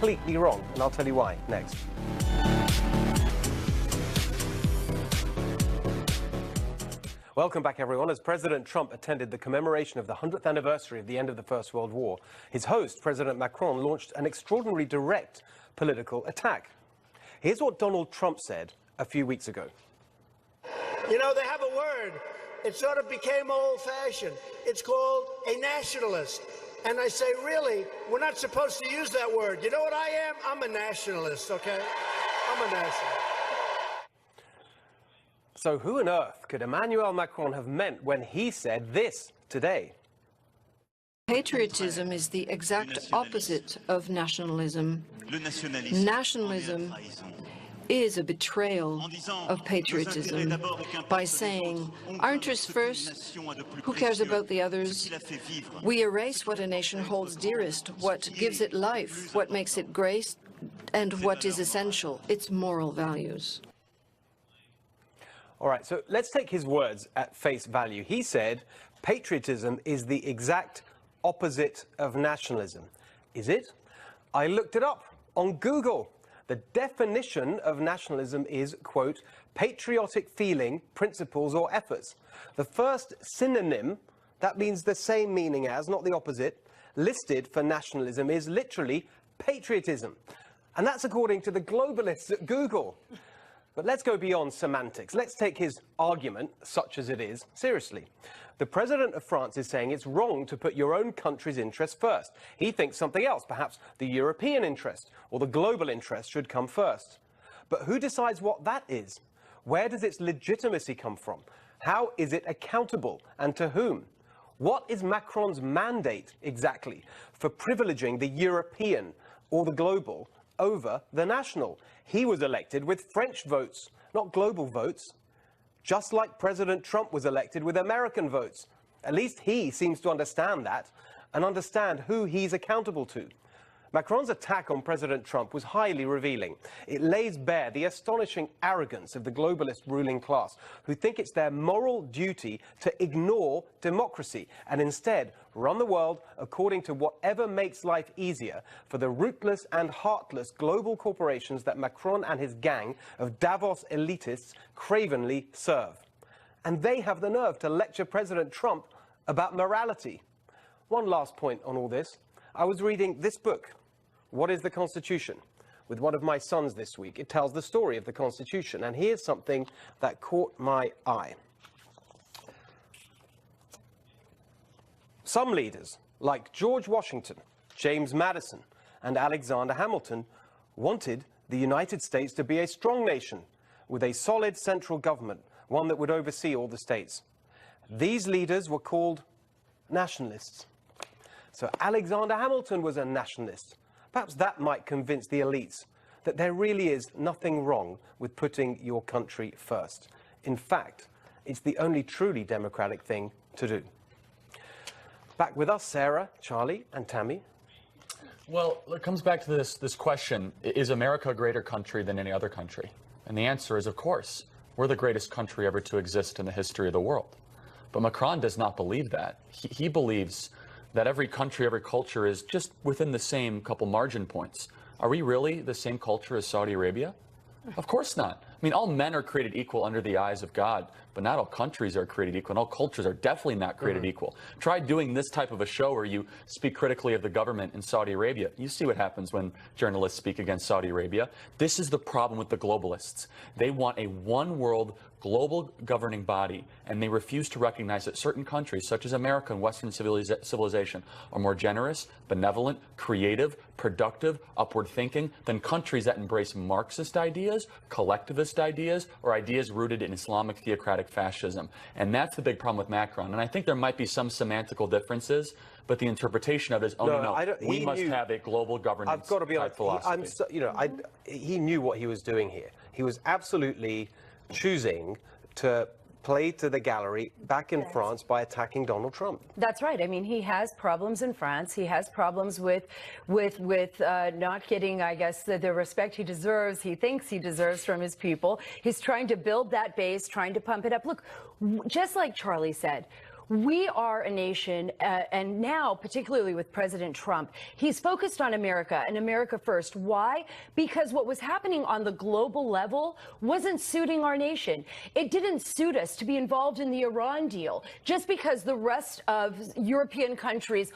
completely wrong, and I'll tell you why next. Welcome back, everyone. As President Trump attended the commemoration of the 100th anniversary of the end of the First World War, his host, President Macron, launched an extraordinarily direct political attack. Here's what Donald Trump said a few weeks ago. You know, they have a word. It sort of became old-fashioned. It's called a nationalist. And I say, really, we're not supposed to use that word. You know what I am? I'm a nationalist, okay? I'm a nationalist. So who on earth could Emmanuel Macron have meant when he said this today? Patriotism is the exact opposite of nationalism. Nationalism is a betrayal of patriotism by saying, our interests first, who cares about the others? We erase what a nation holds dearest, what gives it life, what makes it great, and what is essential, its moral values. All right, so let's take his words at face value. He said, patriotism is the exact opposite of nationalism. Is it? I looked it up on Google. The definition of nationalism is, quote, patriotic feeling, principles, or efforts. The first synonym, that means the same meaning as, not the opposite, listed for nationalism is literally patriotism. And that's according to the globalists at Google. But let's go beyond semantics. Let's take his argument, such as it is, seriously. The President of France is saying it's wrong to put your own country's interests first. He thinks something else, perhaps the European interest or the global interest should come first. But who decides what that is? Where does its legitimacy come from? How is it accountable, and to whom? What is Macron's mandate exactly for privileging the European or the global over the national? He was elected with French votes, not global votes, just like President Trump was elected with American votes. At least he seems to understand that and understand who he's accountable to. Macron's attack on President Trump was highly revealing. It lays bare the astonishing arrogance of the globalist ruling class, who think it's their moral duty to ignore democracy and instead run the world according to whatever makes life easier for the rootless and heartless global corporations that Macron and his gang of Davos elitists cravenly serve. And they have the nerve to lecture President Trump about morality. One last point on all this. I was reading this book, What is the Constitution?, with one of my sons this week. It tells the story of the Constitution, and here's something that caught my eye. Some leaders, like George Washington, James Madison, and Alexander Hamilton, wanted the United States to be a strong nation with a solid central government, one that would oversee all the states. These leaders were called nationalists. So Alexander Hamilton was a nationalist. Perhaps that might convince the elites that there really is nothing wrong with putting your country first. In fact, it's the only truly democratic thing to do. Back with us, Sarah, Charlie, and Tammy. Well, it comes back to this question, is America a greater country than any other country? And the answer is, of course. We're the greatest country ever to exist in the history of the world. But Macron does not believe that. He believes that every country, every culture is just within the same couple margin points. Are we really the same culture as Saudi Arabia? Of course not. I mean, all men are created equal under the eyes of God, but not all countries are created equal, and all cultures are definitely not created equal. Try doing this type of a show where you speak critically of the government in Saudi Arabia. You see what happens when journalists speak against Saudi Arabia. This is the problem with the globalists. They want a one-world global governing body, and they refuse to recognize that certain countries, such as America and Western civilization, are more generous, benevolent, creative, productive, upward thinking than countries that embrace Marxist ideas, collectivist ideas, or ideas rooted in Islamic theocratic fascism. And that's the big problem with Macron. And I think there might be some semantical differences, but the interpretation of it is, we must have a global governance. I've got to be honest, philosophy. he knew what he was doing here. He was absolutely choosing to play to the gallery back in France by attacking Donald Trump. That's right. I mean, he has problems in France. He has problems with not getting, I guess, the respect he deserves, he thinks he deserves from his people. He's trying to build that base, trying to pump it up. Look, just like Charlie said, We are a nation, and now, particularly with President Trump, he's focused on America and America first. Why? Because what was happening on the global level wasn't suiting our nation. It didn't suit us to be involved in the Iran deal just because the rest of European countries,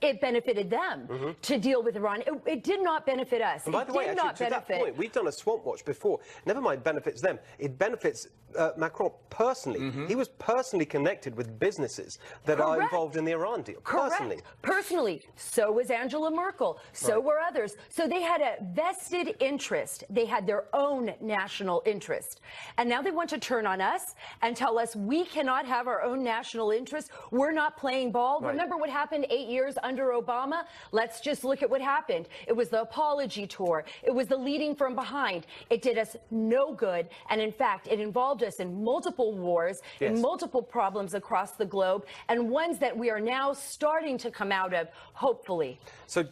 it benefited them to deal with Iran. It did not benefit us. And by the way, actually, to that point, we've done a swamp watch before. Never mind benefits them. It benefits Macron personally. He was personally connected with businesses that are involved in the Iran deal. Correct. Personally. So was Angela Merkel. So were others. So they had a vested interest. They had their own national interest. And now they want to turn on us and tell us we cannot have our own national interest. We're not playing ball. Remember what happened 8 years under Obama? Let's just look at what happened. It was the apology tour. It was the leading from behind. It did us no good. And in fact, it involved us in multiple wars, in multiple problems across the globe, and ones that we are now starting to come out of, hopefully. So,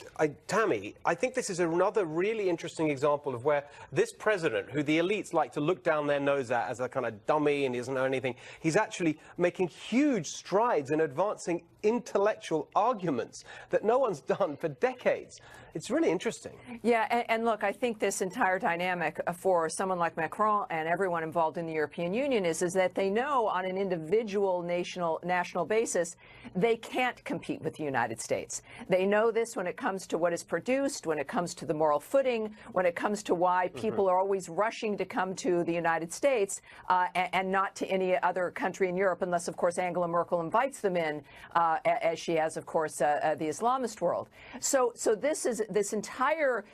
Tammy, I think this is another really interesting example of where this president, who the elites like to look down their nose at as a kind of dummy and he doesn't know anything, he's actually making huge strides in advancing intellectual arguments that no one's done for decades. It's really interesting. Yeah, and look, I think this entire dynamic for someone like Macron and everyone involved in the European Union is that they know on an individual national basis they can't compete with the United States. They know this when it comes to what is produced, when it comes to the moral footing, when it comes to why people are always rushing to come to the United States and not to any other country in Europe, unless, of course, Angela Merkel invites them in, as she has, of course, the Islamist world. So this entire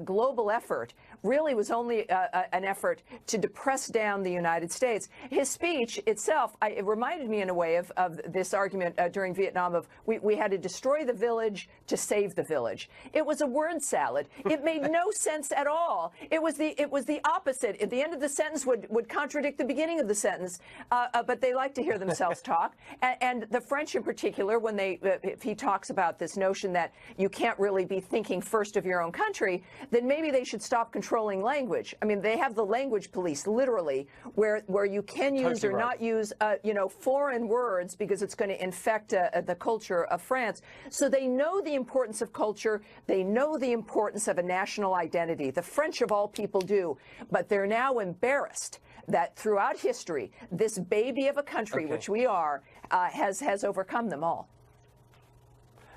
global effort really was only an effort to depress down the United States. His speech itself, it reminded me in a way of this argument during Vietnam of we had to destroy the village to save the village. It was a word salad. It made no sense at all. It was the opposite. At the end of the sentence would contradict the beginning of the sentence, but they like to hear themselves talk. And the French in particular, when if he talks about this notion that you can't really be thinking first of your own country, then maybe they should stop controlling language. I mean, they have the language police, literally, where you can use or not use, foreign words because it's going to infect the culture of France. So they know the importance of culture. They know the importance of a national identity. The French, of all people, do. But they're now embarrassed that throughout history, this baby of a country, which we are, has overcome them all.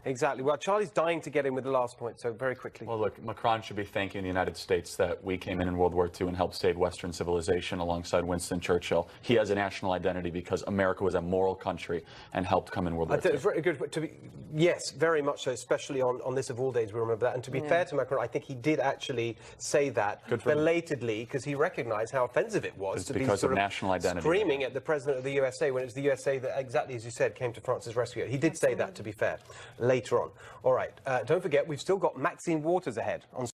Exactly. Well, Charlie's dying to get in with the last point, so very quickly. Well, look, Macron should be thanking the United States that we came in World War II and helped save Western civilization alongside Winston Churchill. He has a national identity because America was a moral country and helped come in World War II. It's very good. Yes, very much so, especially on this of all days, we remember that. And to be fair to Macron, I think he did actually say that belatedly because he recognized how offensive it was to be sort of national identity. Screaming at the president of the USA when it's the USA that, exactly as you said, came to France's rescue. He did say that, to be fair, later on. All right, don't forget, we've still got Maxine Waters ahead on